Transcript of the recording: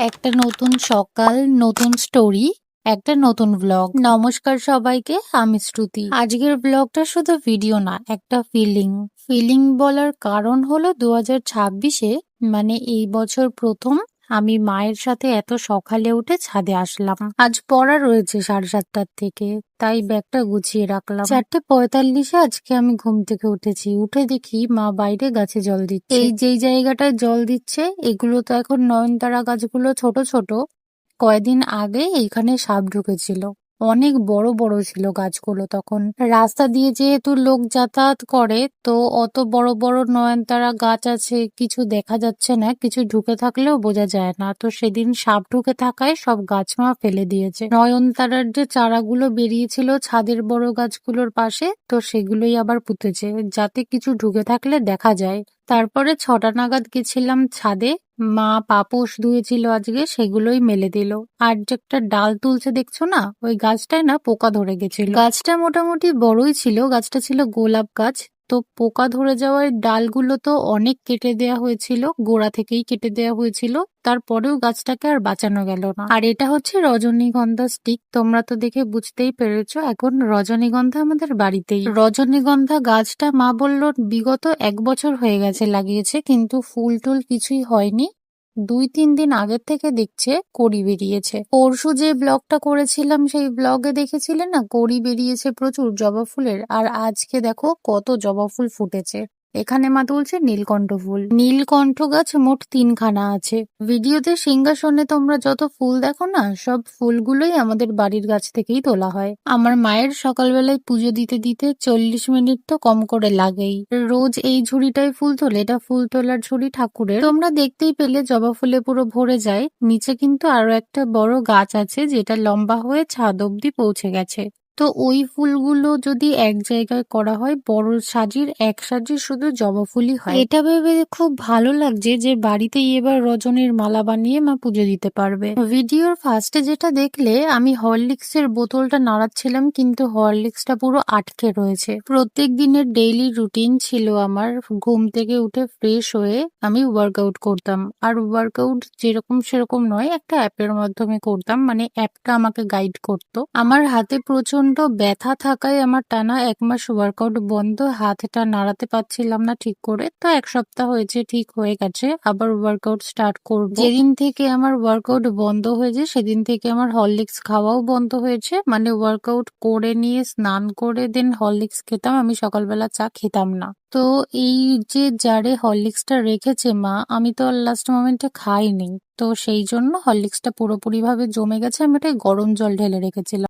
একটা নতুন সকাল, নতুন স্টোরি, একটা নতুন ব্লগ। নমস্কার সবাইকে, আমি শ্রুতি। আজকের ব্লগটা শুধু ভিডিও না, একটা ফিলিং বলার কারণ হলো 2026-এ মানে এই বছর প্রথম আমি মায়ের সাথে এত সকালে উঠে ছাদে আসলাম। আজ পড়া রয়েছে 7:30টার থেকে, তাই ব্যাগটা গুছিয়ে রাখলাম। 4:45-এ আজকে আমি ঘুম থেকে উঠেছি। উঠে দেখি মা বাইরে গাছে জল দিচ্ছে। এই যেই জায়গাটায় জল দিচ্ছে, এগুলো তো এখন নয়নতারা গাছগুলো ছোট ছোট। কয়দিন আগে এইখানে সাপ ঢুকেছিল। অনেক বড় বড় ছিল গাছগুলো তখন। রাস্তা দিয়ে যেহেতু লোক যাতায়াত করে, তো অত বড় বড় নয়নতারা গাছ আছে, কিছু দেখা যাচ্ছে না, কিছু ঢুকে থাকলেও বোঝা যায় না। তো সেদিন সাপ ঢুকে থাকায় সব গাছ মা ফেলে দিয়েছে। নয়নতারার যে চারাগুলো বেরিয়েছিল ছাদের বড় গাছগুলোর পাশে, তো সেগুলোই আবার পুঁতেছে, যাতে কিছু ঢুকে থাকলে দেখা যায়। তারপরে 6টা নাগাদ গেছিলাম ছাদে। মা পাপোশ ধুয়েছিল আজকে, সেগুলোই মেলে দিল। আর যে একটা ডাল তুলছে দেখছো না, ওই গাছটায় না পোকা ধরে গেছিল। গাছটা মোটামুটি বড়ই ছিল, গাছটা ছিল গোলাপ গাছ। তো পোকা ধরে যাওয়ার ডালগুলো তো অনেক কেটে দেয়া হয়েছিল, গোড়া থেকেই কেটে দেয়া হয়েছিল। তারপরেও গাছটাকে আর বাঁচানো গেল না। আর এটা হচ্ছে রজনীগন্ধা স্টিক, তোমরা তো দেখে বুঝতেই পেরেছো এখন রজনীগন্ধা আমাদের বাড়িতেই। রজনীগন্ধা গাছটা মা বলল বিগত 1 বছর হয়ে গেছে লাগিয়েছে, কিন্তু ফুল টুল কিছুই হয়নি। 2-3 দিন আগের থেকে দেখছে কড়ি বেরিয়েছে। পরশু যে ব্লগটা করেছিলাম সেই ব্লগে দেখেছিলে না, কড়ি বেরিয়েছে প্রচুর জবা ফুলের। আর আজকে দেখো কত জবা ফুল ফুটেছে। এখানে মা তুলছে নীলকণ্ঠ ফুল। নীলকণ্ঠ গাছ মোট 3খানা আছে। ভিডিওতে সিংহাসনে তোমরা যত ফুল দেখো না, সব ফুলগুলোই আমাদের বাড়ির গাছ থেকেই তোলা হয়। আমার মায়ের সকালবেলায় পুজো দিতে দিতে 40 মিনিট তো কম করে লাগেই। রোজ এই ঝুড়িটাই ফুল তোলে, এটা ফুল তোলার ঝুড়ি ঠাকুরের। তোমরা দেখতেই পেলে জবা ফুলে পুরো ভরে যায়। নিচে কিন্তু আরো একটা বড় গাছ আছে, যেটা লম্বা হয়ে ছাদ অব্দি পৌঁছে গেছে। তো ওই ফুলগুলো যদি এক জায়গায় করা হয়, বড় সাজির এক সাজি শুধু জবা ফুলই হয়। এটা ভেবে খুব ভালো লাগছে যে বাড়িতেই এবার রজনীর মালা বানিয়ে মা পুজো দিতে পারবে। ভিডিওর ফার্স্টে যেটা দেখলে, আমি হরলিক্সের বোতলটা নাড়াচ্ছিলাম, কিন্তু হরলিক্সটা পুরো আটকে রয়েছে। প্রত্যেক দিনের ডেইলি রুটিন ছিল আমার, ঘুম থেকে উঠে ফ্রেশ হয়ে আমি ওয়ার্কআউট করতাম। আর ওয়ার্কআউট যেরকম সেরকম নয়, একটা অ্যাপের মাধ্যমে করতাম, মানে অ্যাপটা আমাকে গাইড করতো। আমার হাতে প্রচন্ড ব্যথা থাকায় আমার টানা 1 মাস ওয়ার্কআউট বন্ধ, হাতটা নাড়াতে পারছিলাম না ঠিক করে। তো 1 সপ্তাহ হয়েছে, ঠিক হয়ে গেছে, আবার ওয়ার্কআউট স্টার্ট করব। যেদিন থেকে আমার ওয়ার্কআউট বন্ধ হয়েছে সেদিন থেকে আমার হরলিক্স খাওয়াও বন্ধ হয়েছে। মানে ওয়ার্কআউট করে নিয়ে স্নান করে দেন হরলিক্স খেতাম, আমি সকালবেলা চা খেতাম না। তো এই যে জারে হরলিক্সটা রেখেছে মা, আমি তো আর লাস্ট মোমেন্টে খাইনি। তো সেই জন্য হরলিক্সটা পুরোপুরি ভাবে জমে গেছে, আমি ওটাই গরম জল ঢেলে রেখেছিলাম।